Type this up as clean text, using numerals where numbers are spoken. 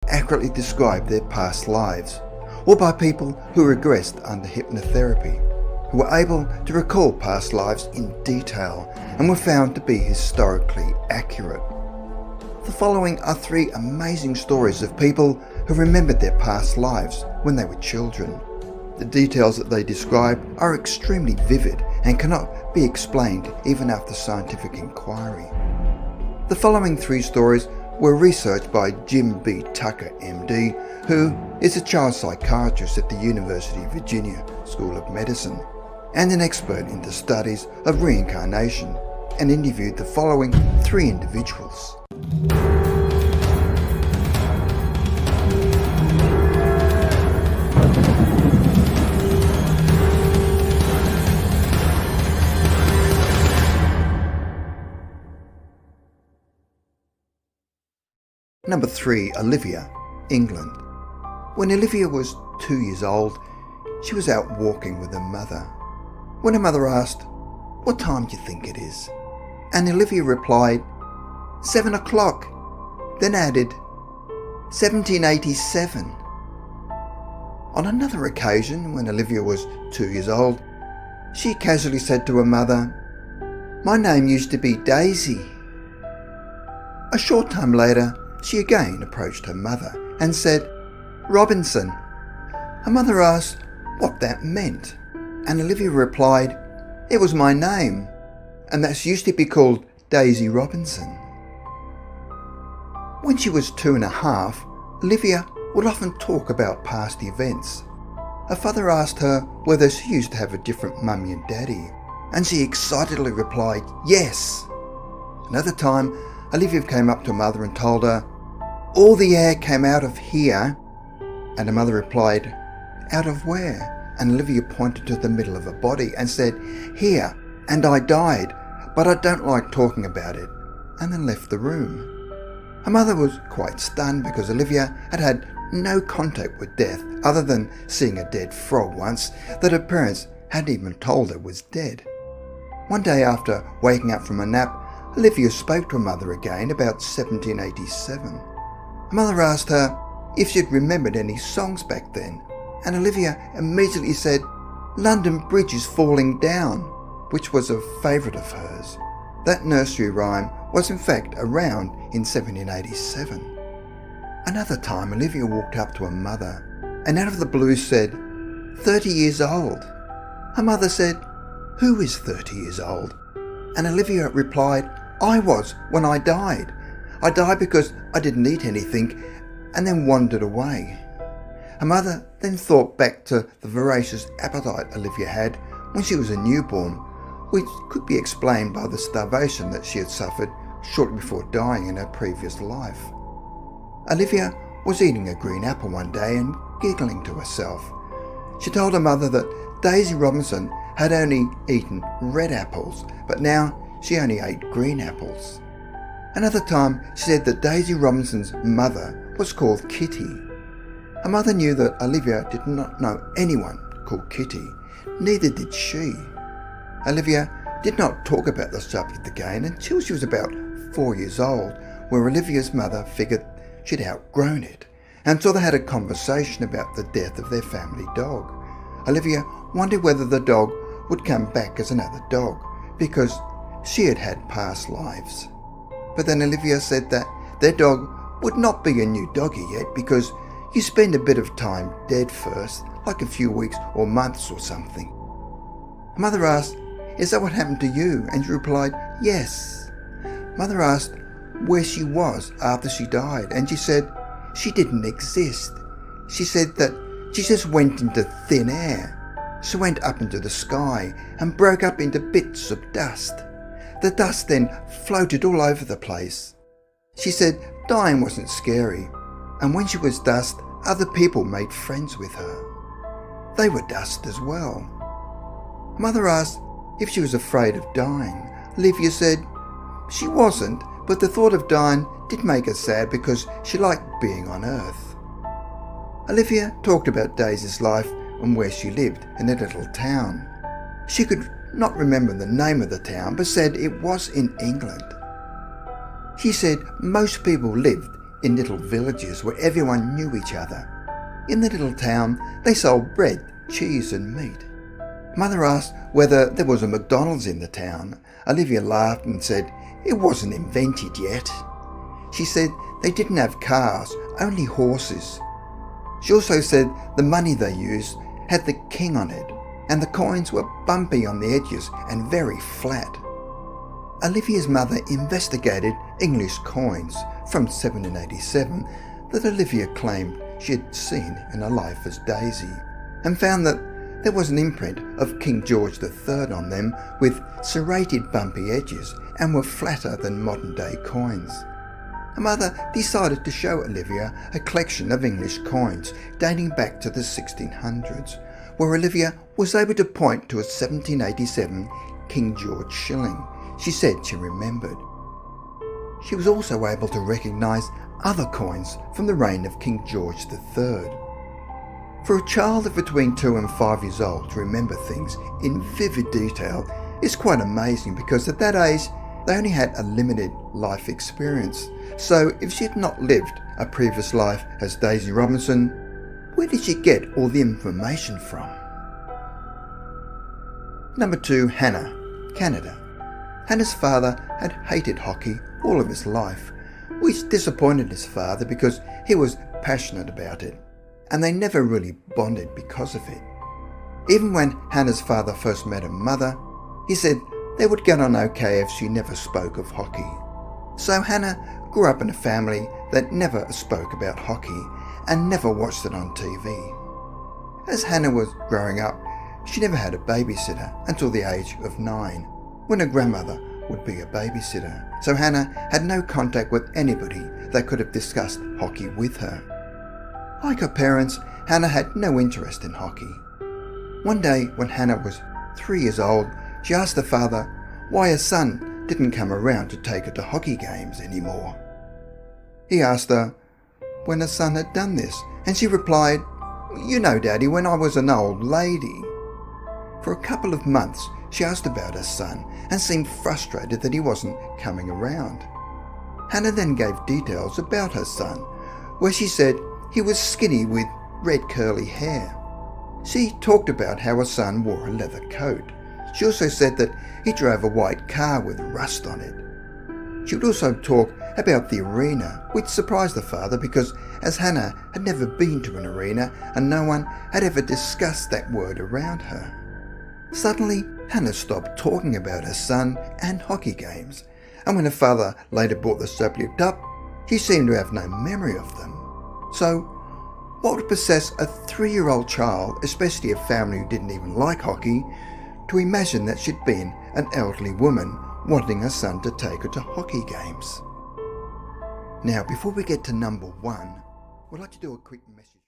accurately describe their past lives, or by people who regressed under hypnotherapy, who were able to recall past lives in detail and were found to be historically accurate. The following are 3 amazing stories of people who remembered their past lives when they were children. The details that they describe are extremely vivid and cannot be explained even after scientific inquiry. The following 3 stories were researched by Jim B. Tucker, MD, who is a child psychiatrist at the University of Virginia School of Medicine and an expert in the studies of reincarnation, and interviewed the following 3 individuals. Number 3, Olivia, England. When Olivia was 2 years old, she was out walking with her mother. When her mother asked, "What time do you think it is?" and Olivia replied, 7 o'clock, then added, 1787. On another occasion, when Olivia was 2 years old, she casually said to her mother, "My name used to be Daisy." A short time later, she again approached her mother and said, "Robinson." Her mother asked what that meant, and Olivia replied, "It was my name, and that she used to be called Daisy Robinson." When she was 2.5, Olivia would often talk about past events. Her father asked her whether she used to have a different mummy and daddy, and she excitedly replied, "Yes." Another time, Olivia came up to her mother and told her, "All the air came out of here," and her mother replied, "Out of where?" And Olivia pointed to the middle of her body and said, "Here, and I died, but I don't like talking about it," and then left the room. Her mother was quite stunned because Olivia had had no contact with death other than seeing a dead frog once that her parents hadn't even told her was dead. One day after waking up from a nap, Olivia spoke to her mother again about 1787. Her mother asked her if she'd remembered any songs back then, and Olivia immediately said, "London Bridge is falling down," which was a favourite of hers. That nursery rhyme was in fact around in 1787. Another time, Olivia walked up to her mother and out of the blue said, 30 years old. Her mother said, "Who is 30 years old?" And Olivia replied, "I was when I died. I died because I didn't eat anything and then wandered away." Her mother then thought back to the voracious appetite Olivia had when she was a newborn, which could be explained by the starvation that she had suffered shortly before dying in her previous life. Olivia was eating a green apple one day and giggling to herself. She told her mother that Daisy Robinson had only eaten red apples, but now she only ate green apples. Another time she said that Daisy Robinson's mother was called Kitty. Her mother knew that Olivia did not know anyone called Kitty, neither did she. Olivia did not talk about the subject again until she was about 4 years old, where Olivia's mother figured she'd outgrown it, and so they had a conversation about the death of their family dog. Olivia wondered whether the dog would come back as another dog, because she had had past lives. But then Olivia said that their dog would not be a new doggy yet, because you spend a bit of time dead first, like a few weeks or months or something. Her mother asked, "Is that what happened to you?" And she replied, "Yes." Mother asked where she was after she died, and she said she didn't exist. She said that she just went into thin air. She went up into the sky and broke up into bits of dust. The dust then floated all over the place. She said dying wasn't scary, and when she was dust, other people made friends with her. They were dust as well. Mother asked if she was afraid of dying. Olivia said she wasn't, but the thought of dying did make her sad because she liked being on Earth. Olivia talked about Daisy's life and where she lived in a little town. She could not remember the name of the town, but said it was in England. She said most people lived in little villages where everyone knew each other. In the little town, they sold bread, cheese and meat. Mother asked whether there was a McDonald's in the town. Olivia laughed and said it wasn't invented yet. She said they didn't have cars, only horses. She also said the money they used had the king on it, and the coins were bumpy on the edges and very flat. Olivia's mother investigated English coins from 1787 that Olivia claimed she had seen in her life as Daisy, and found that there was an imprint of King George III on them with serrated bumpy edges and were flatter than modern-day coins. Her mother decided to show Olivia a collection of English coins dating back to the 1600s, where Olivia was able to point to a 1787 King George shilling she said she remembered. She was also able to recognise other coins from the reign of King George III. For a child of between 2 and 5 years old to remember things in vivid detail is quite amazing, because at that age they only had a limited life experience. So if she had not lived a previous life as Daisy Robinson, where did she get all the information from? Number 2, Hannah, Canada. Hannah's father had hated hockey all of his life, which disappointed his father because he was passionate about it, and they never really bonded because of it. Even when Hannah's father first met her mother, he said they would get on okay if she never spoke of hockey. So Hannah grew up in a family that never spoke about hockey and never watched it on TV. As Hannah was growing up, she never had a babysitter until the age of 9, when her grandmother would be a babysitter. So Hannah had no contact with anybody that could have discussed hockey with her. Like her parents, Hannah had no interest in hockey. One day when Hannah was 3 years old, she asked her father why her son didn't come around to take her to hockey games anymore. He asked her when her son had done this, and she replied, "You know, Daddy, when I was an old lady." For a couple of months, she asked about her son and seemed frustrated that he wasn't coming around. Hannah then gave details about her son, where she said he was skinny with red curly hair. She talked about how her son wore a leather coat. She also said that he drove a white car with rust on it. She would also talk about the arena, which surprised the father because as Hannah had never been to an arena and no one had ever discussed that word around her. Suddenly, Hannah stopped talking about her son and hockey games, and when her father later brought the subject up, he seemed to have no memory of them. So, what would possess a 3-year-old child, especially a family who didn't even like hockey, to imagine that she'd been an elderly woman wanting her son to take her to hockey games? Now, before we get to number 1, we'd like to do a quick message.